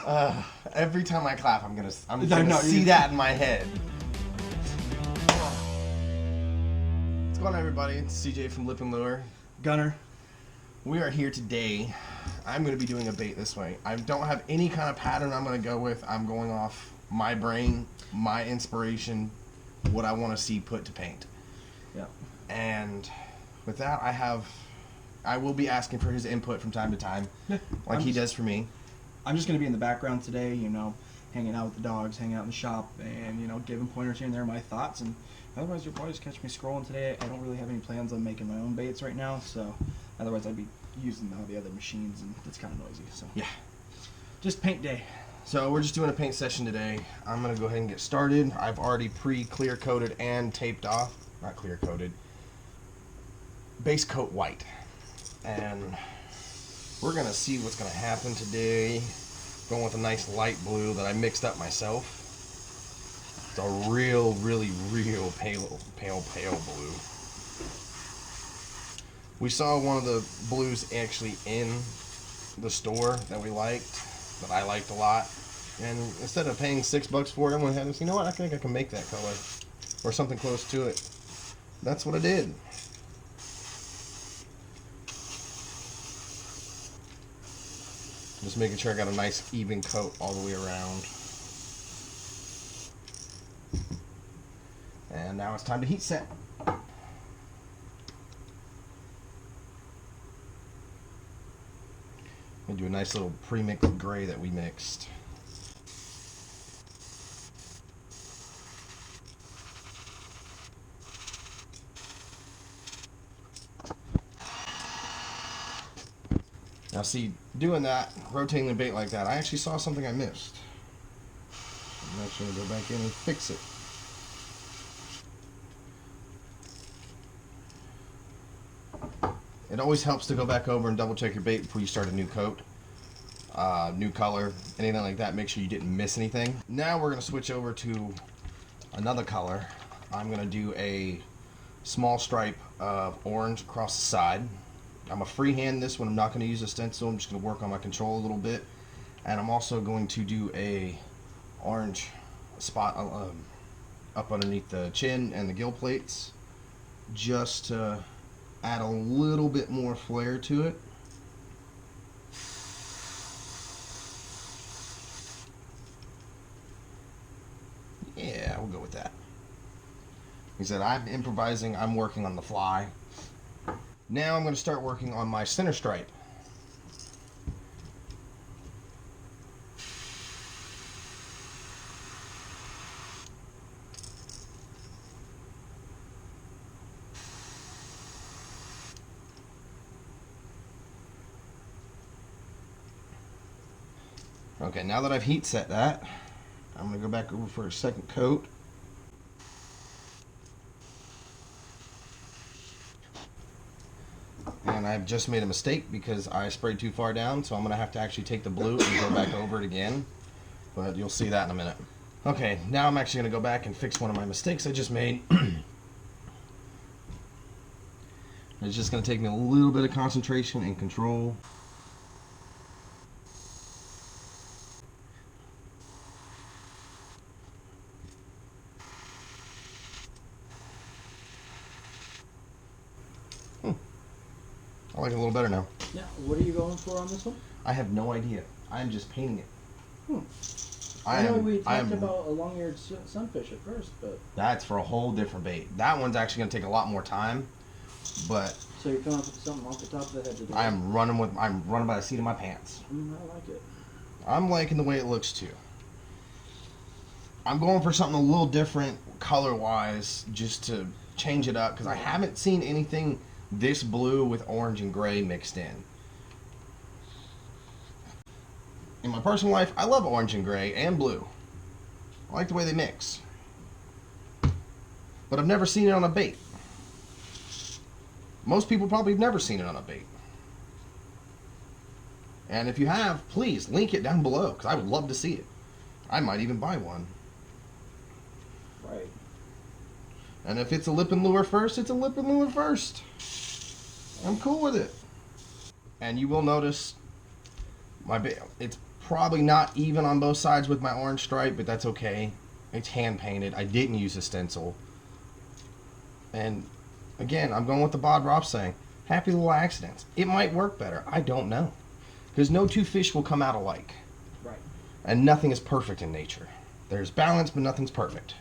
Every time I clap, I'm gonna see that in my head. What's going on, everybody? It's CJ from lipnlure. Gunner. We are here today. I'm going to be doing a bait this way. I don't have any kind of pattern I'm going to go with. I'm going off my brain, my inspiration, what I want to see put to paint. Yeah. And with that, I will be asking for his input from time to time, like he does for me. I'm just going to be in the background today, hanging out with the dogs, hanging out in the shop, and, giving pointers here and there, my thoughts. And otherwise, you'll probably just catch me scrolling today. I don't really have any plans on making my own baits right now, so otherwise I'd be using all the other machines, and it's kind of noisy. So yeah, just paint day. So we're just doing a paint session today. I'm going to go ahead and get started. I've already pre-clear coated and taped off. Not clear coated. Base coat white. And we're going to see what's going to happen today. Going with a nice light blue that I mixed up myself. It's a real pale blue. We saw one of the blues actually in the store that we liked, that I liked a lot. And instead of paying $6 for it, I went ahead and said, you know what, I think I can make that color. Or something close to it. That's what I did. Just making sure I got a nice even coat all the way around. And now it's time to heat set. I'm going to do a nice little pre-mixed gray that we mixed. Now see, doing that, rotating the bait like that, I actually saw something I missed. I'm actually going to go back in and fix it. It always helps to go back over and double check your bait before you start a new coat, new color, anything like that. Make sure you didn't miss anything. Now we're going to switch over to another color. I'm going to do a small stripe of orange across the side. I'm going to freehand this one. I'm not going to use a stencil. I'm just going to work on my control a little bit. And I'm also going to do a orange spot up underneath the chin and the gill plates, just to add a little bit more flair to it. Yeah, we'll go with that. Like I said, I'm improvising, I'm working on the fly. Now I'm going to start working on my center stripe. Okay, now that I've heat set that, I'm going to go back over for a second coat. And I've just made a mistake because I sprayed too far down, so I'm going to have to actually take the blue and go back over it again. But you'll see that in a minute. Okay, now I'm actually going to go back and fix one of my mistakes I just made. It's just going to take me a little bit of concentration and control. I like it a little better now. Yeah, what are you going for on this one? I have no idea. I'm just painting it. I know we talked about a long-eared sunfish at first, but that's for a whole different bait. That one's actually going to take a lot more time, but so you're coming up with something off the top of the head today. I'm running by the seat of my pants. I like it. I'm liking the way it looks too. I'm going for something a little different color-wise, just to change it up, because I haven't seen anything this blue with orange and gray mixed in. In my personal life, I love orange and gray and blue. I like the way they mix. But I've never seen it on a bait. Most people probably have never seen it on a bait. And if you have, please link it down below, because I would love to see it. I might even buy one. Right. And if it's a lipnlure first, it's a lipnlure first. I'm cool with it. And you will notice my bait, it's Probably not even on both sides with my orange stripe, but that's okay. It's hand painted. I didn't use a stencil. And again, I'm going with the Bob Ross saying, happy little accidents. It might work better. I don't know. Because no two fish will come out alike. Right. And nothing is perfect in nature. There's balance, but nothing's perfect.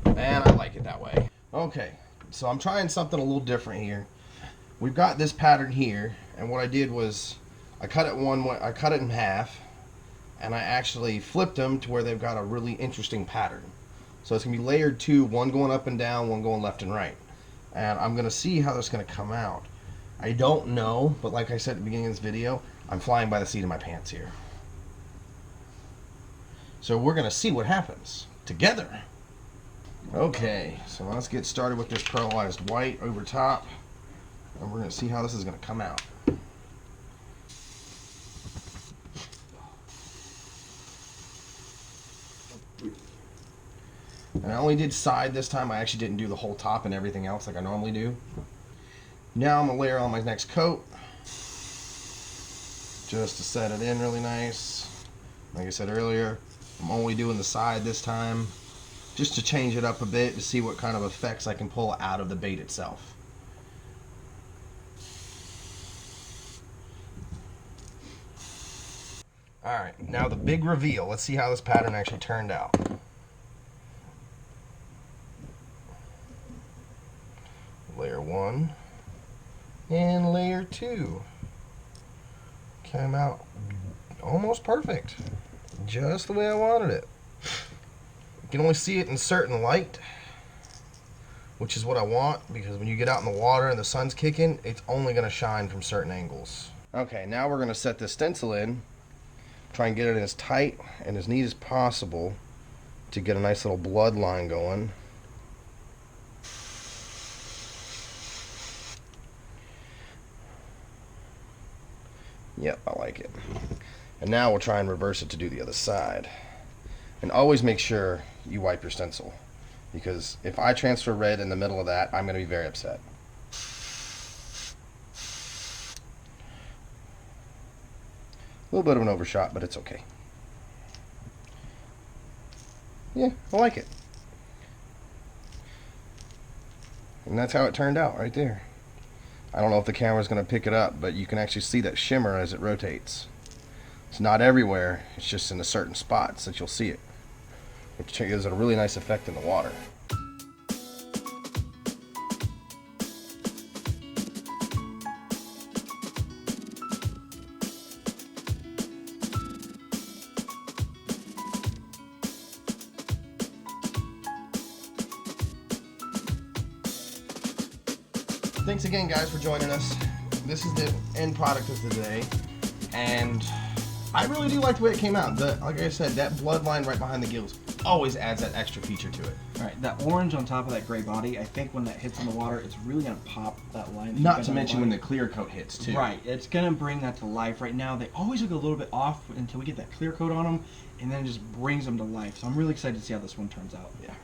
And I like it that way. Okay, so I'm trying something a little different here. We've got this pattern here, and what I did was I cut it one way, I cut it in half, and I actually flipped them to where they've got a really interesting pattern. So it's gonna be layered two, one going up and down, one going left and right. And I'm gonna see how this is gonna come out. I don't know, but like I said at the beginning of this video, I'm flying by the seat of my pants here. So we're gonna see what happens together. Okay, so let's get started with this pearlized white over top, and we're gonna see how this is gonna come out. And I only did side this time. I actually didn't do the whole top and everything else like I normally do. Now I'm gonna layer on my next coat, just to set it in really nice. Like I said earlier, I'm only doing the side this time, just to change it up a bit to see what kind of effects I can pull out of the bait itself. Alright, now the big reveal. Let's see how this pattern actually turned out. Layer 1 and layer 2 came out almost perfect, just the way I wanted it. You can only see it in certain light, which is what I want, because when you get out in the water and the sun's kicking, it's only going to shine from certain angles. Okay, now we're going to set this stencil in, try and get it as tight and as neat as possible to get a nice little blood line going. Yep, I like it. And now we'll try and reverse it to do the other side. And always make sure you wipe your stencil, because if I transfer red in the middle of that, I'm going to be very upset. A little bit of an overshot, but it's okay. Yeah, I like it. And that's how it turned out right there. I don't know if the camera's going to pick it up, but you can actually see that shimmer as it rotates. It's not everywhere, it's just in a certain spots that you'll see it, which gives it a really nice effect in the water. Thanks again, guys, for joining us. This is the end product of the day, and I really do like the way it came out. Like I said, that bloodline right behind the gills always adds that extra feature to it. All right, that orange on top of that gray body, I think when that hits in the water, it's really going to pop that line. Not to mention when the clear coat hits, too. Right, it's going to bring that to life. Right now, they always look a little bit off until we get that clear coat on them, and then it just brings them to life. So I'm really excited to see how this one turns out. Yeah.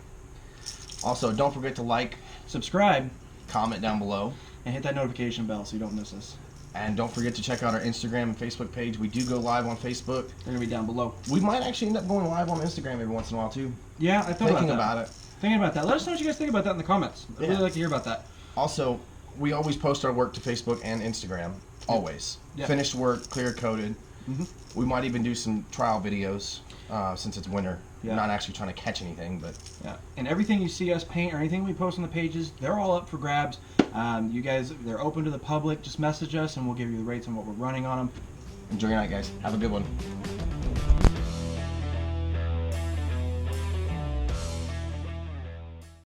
Also, don't forget to like, subscribe, comment down below, and hit that notification bell so you don't miss us. And don't forget to check out our Instagram and Facebook page. We do go live on Facebook. They're going to be down below. We might actually end up going live on Instagram every once in a while, too. Yeah, I thought about it. Thinking about that. Let us know what you guys think about that in the comments. I'd really like to hear about that. Also, we always post our work to Facebook and Instagram. Always. Yeah. Finished work, clear coated. Mm-hmm. We might even do some trial videos since it's winter. Yeah. We're not actually trying to catch anything, but yeah. And everything you see us paint or anything we post on the pages, they're all up for grabs. You guys, they're open to the public. Just message us and we'll give you the rates on what we're running on them. Enjoy your night, guys. Have a good one.